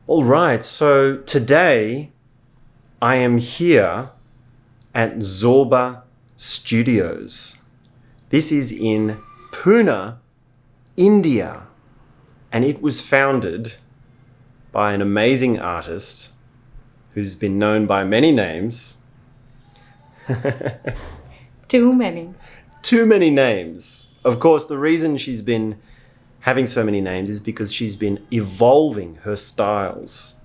All right, so today I am here at Zorba Studios. This is in Pune, India, and it was founded by an amazing artist who's been known by many names. Too many. Too many names. Of course, the reason she's been having so many names is because she's been evolving her styles.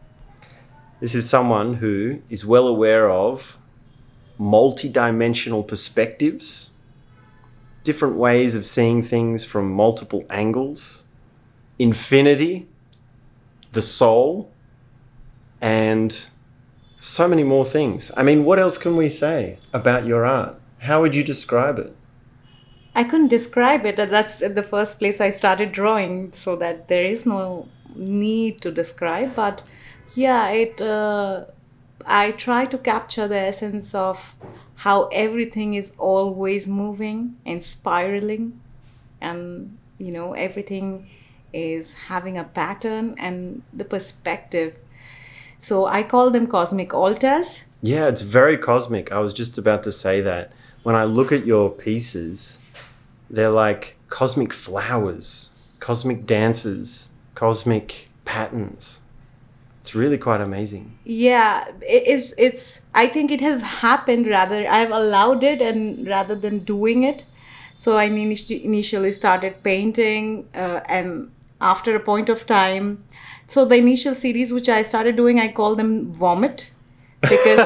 This is someone who is well aware of multi-dimensional perspectives, different ways of seeing things from multiple angles, infinity, the soul, and so many more things. I mean, what else can we say about your art? How would you describe it? I couldn't describe it. That's the first place I started drawing, so that there is no need to describe. But yeah, I try to capture the essence of how everything is always moving and spiraling, and everything is having a pattern and the perspective. So I call them cosmic altars. Yeah, it's very cosmic. I was just about to say that. When I look at your pieces, they're like cosmic flowers, cosmic dances, cosmic patterns. It's really quite amazing. Yeah, it's I think it has happened, rather I've allowed it, and rather than doing it. So I initially started painting, and after a point of time, so the initial series which I started doing, I call them vomit, because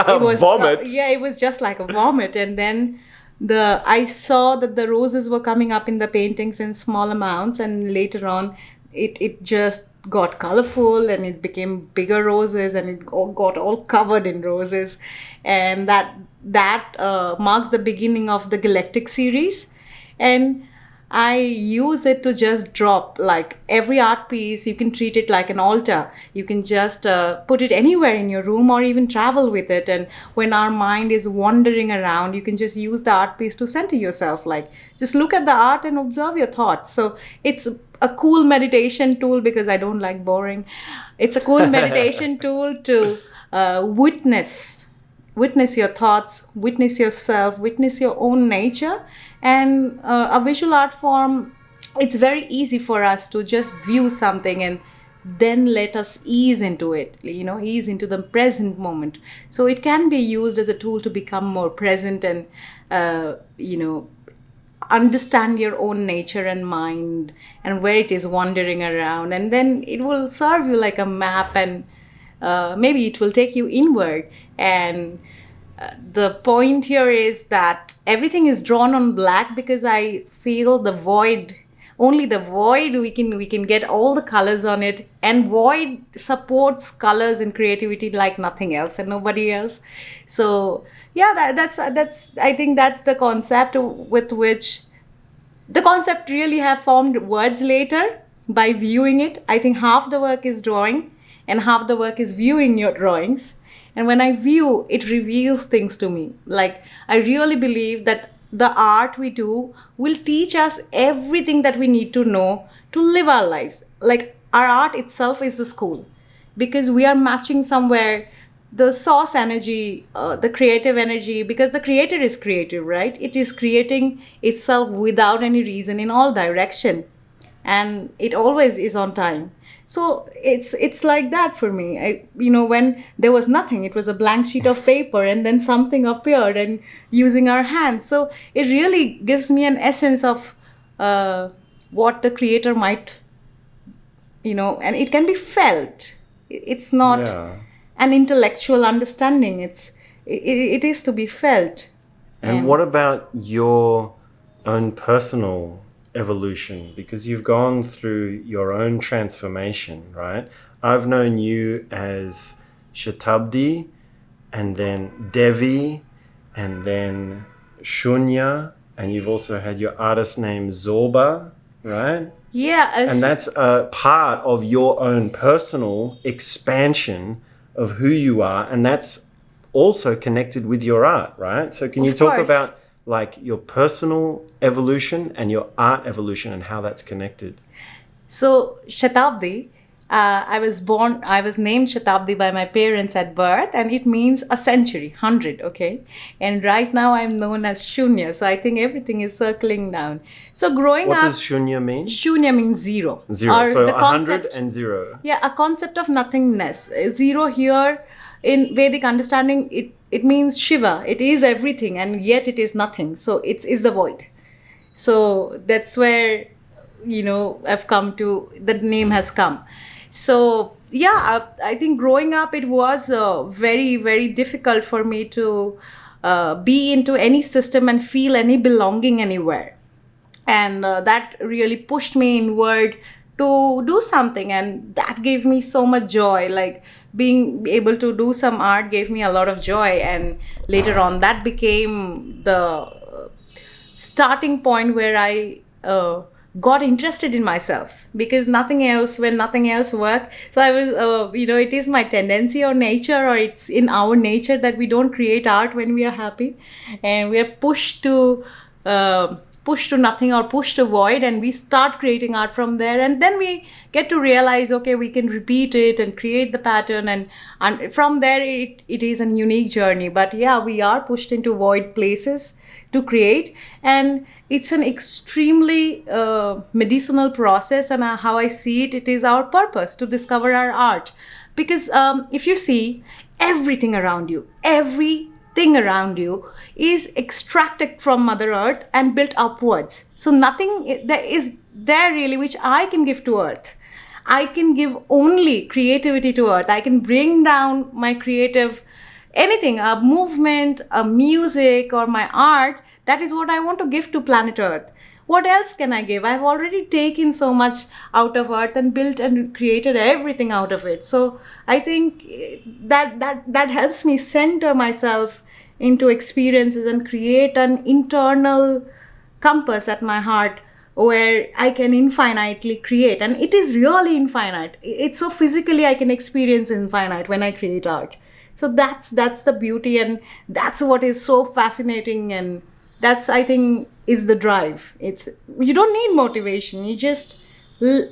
it was Vomit? yeah, it was just like a vomit. And then I saw that the roses were coming up in the paintings in small amounts, and later on it just got colorful, and it became bigger roses, and it got all covered in roses. And that marks the beginning of the Galactic series. And I use it to just drop, like every art piece, you can treat it like an altar. You can just put it anywhere in your room, or even travel with it. And when our mind is wandering around, you can just use the art piece to center yourself. Like, just look at the art and observe your thoughts. So it's a cool meditation tool, because I don't like boring. It's a cool meditation tool to witness your thoughts, witness yourself, witness your own nature. And a visual art form, it's very easy for us to just view something and then let us ease into it, ease into the present moment. So it can be used as a tool to become more present, and understand your own nature and mind, and where it is wandering around. And then it will serve you like a map, and maybe it will take you inward. And the point here is that everything is drawn on black, because I feel only the void, we can get all the colors on it. And void supports colors and creativity like nothing else and nobody else. So yeah, that's I think that's the concept, with which the concept really have formed words later by viewing it. I think half the work is drawing, and half the work is viewing your drawings. And when I view, it reveals things to me. Like, I really believe that the art we do will teach us everything that we need to know to live our lives. Like, our art itself is the school, because we are matching somewhere the source energy, the creative energy, because the creator is creative, right? It is creating itself without any reason in all direction, and it always is on time. So it's like that for me. When there was nothing, it was a blank sheet of paper, and then something appeared, and using our hands. So it really gives me an essence of what the creator might, and it can be felt. It's not Yeah. an intellectual understanding. It is to be felt. And what about your own personal evolution? Because you've gone through your own transformation, right? I've known you as Shatabdi, and then Devi, and then Shunya, and you've also had your artist name Zorba, right? Yeah, And that's a part of your own personal expansion of who you are, and that's also connected with your art, right? So can you Of talk course. about like your personal evolution and your art evolution and how that's connected? So Shatabdi, I was named Shatabdi by my parents at birth, and it means a century, 100, okay? And right now I'm known as Shunya, so I think everything is circling down. So growing What up, does shunya mean? Shunya means zero. Zero. Or So the 100 concept, and 0. yeah, a concept of nothingness. Zero here in Vedic understanding, it means Shiva. It is everything, and yet it is nothing. So it's the void. So that's where, I've come to, the name has come. So yeah, I think growing up, it was very, very difficult for me to be into any system and feel any belonging anywhere. And that really pushed me inward to do something, and that gave me so much joy. Like being able to do some art gave me a lot of joy, and later on that became the starting point where I got interested in myself, because when nothing else worked. So I was, it is my tendency or nature, or it's in our nature that we don't create art when we are happy, and we are pushed to nothing or pushed to void, and we start creating art from there, and then we get to realize, okay, we can repeat it and create the pattern, and from there it is a unique journey. But yeah, we are pushed into void places to create, and it's an extremely medicinal process. And how I see it, it is our purpose to discover our art, because if you see everything around you, everything around you is extracted from Mother Earth and built upwards. So nothing that is there really which I can give to Earth. I can give only creativity to Earth. I can bring down my creative anything, a movement, a music, or my art. That is what I want to give to planet Earth. What else can I give? I've already taken so much out of Earth and built and created everything out of it. So I think that helps me center myself into experiences and create an internal compass at my heart where I can infinitely create. And it is really infinite. It's so physically I can experience infinite when I create art. So that's the beauty, and that's what is so fascinating, and that's, I think, is the drive. It's, you don't need motivation. You just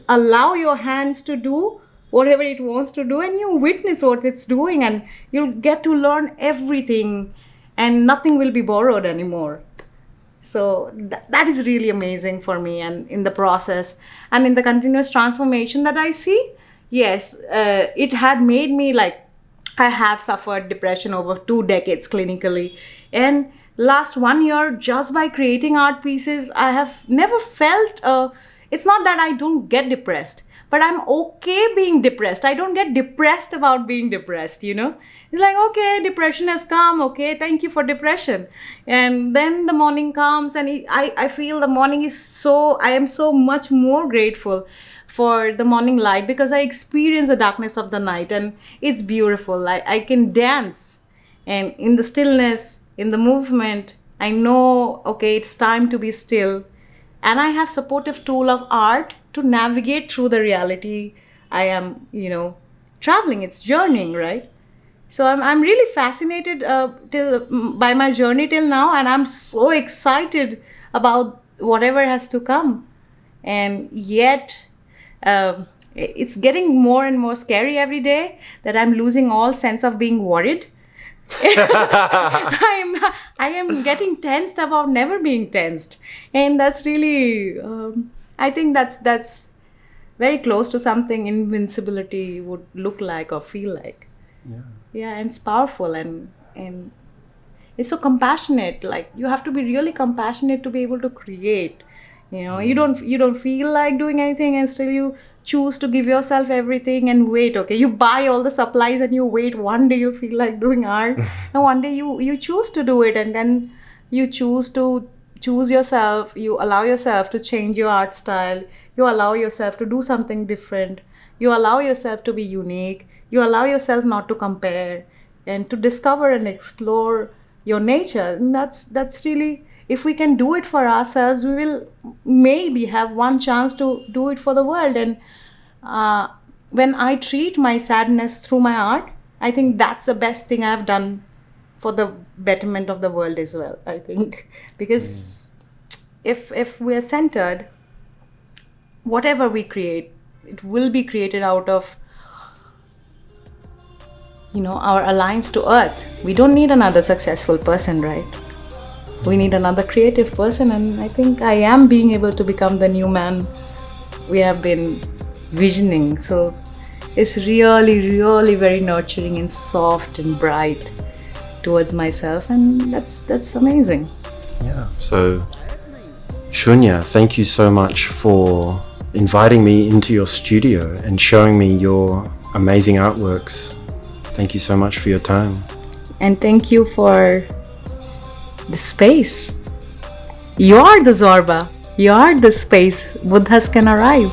allow your hands to do whatever it wants to do, and you witness what it's doing, and you'll get to learn everything, and nothing will be borrowed anymore. So that is really amazing for me, and in the process and in the continuous transformation that I see, yes, it had made me like, I have suffered depression over 2 decades clinically, and last 1 year, just by creating art pieces, I have never felt, it's not that I don't get depressed, but I'm okay being depressed. I don't get depressed about being depressed, It's like, okay, depression has come, okay, thank you for depression. And then the morning comes, and I feel the morning is I am so much more grateful for the morning light, because I experience the darkness of the night, and it's beautiful. I can dance, and in the stillness, in the movement, I know, okay, it's time to be still. And I have supportive tool of art to navigate through the reality I am, traveling. It's journeying, right? So I'm really fascinated by my journey till now, and I'm so excited about whatever has to come. And yet, it's getting more and more scary every day, that I'm losing all sense of being worried. I am getting tensed about never being tensed, and that's really I think that's very close to something invincibility would look like or feel like. Yeah, and it's powerful, and it's so compassionate. Like, you have to be really compassionate to be able to create. You don't feel like doing anything, and still you choose to give yourself everything and wait. Okay, you buy all the supplies and you wait. One day you feel like doing art, and one day you choose to do it, and then you choose yourself. You allow yourself to change your art style. You allow yourself to do something different. You allow yourself to be unique. You allow yourself not to compare, and to discover and explore your nature. And that's really, if we can do it for ourselves, we will maybe have one chance to do it for the world. And when I treat my sadness through my art, I think that's the best thing I've done for the betterment of the world as well, I think. Because if we're centered, whatever we create it will be created out of, our alliance to earth. We don't need another successful person, right? We need another creative person, and I think I am being able to become the new man we have been visioning. So it's really, really very nurturing and soft and bright towards myself, and that's amazing. Yeah. So, Shunya, thank you so much for inviting me into your studio and showing me your amazing artworks. Thank you so much for your time. And thank you for the space. You are the Zorba. You are the space Buddhas can arrive.